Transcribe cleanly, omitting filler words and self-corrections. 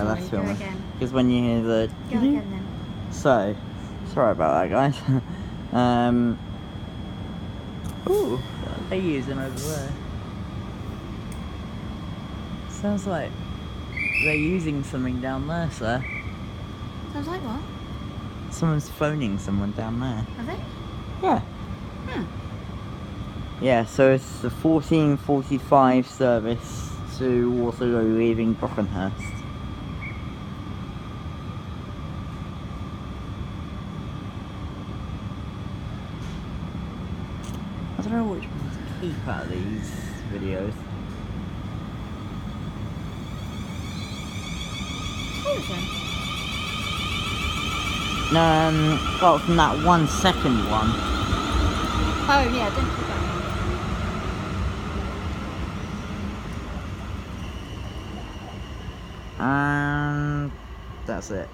Yeah, Sorry, that's go filming. again. Because when you hear the... Go again then. So, sorry about that, guys. Ooh, what are they using over there? Sounds like they're using something down there, sir. Sounds like what? Someone's phoning someone down there. Are they? Yeah. Yeah, so it's the 14:45 service to Waterloo leaving Brockenhurst. I don't know which one to keep out of these videos. Apart from that 1 second one. Oh yeah, don't put that And that's it.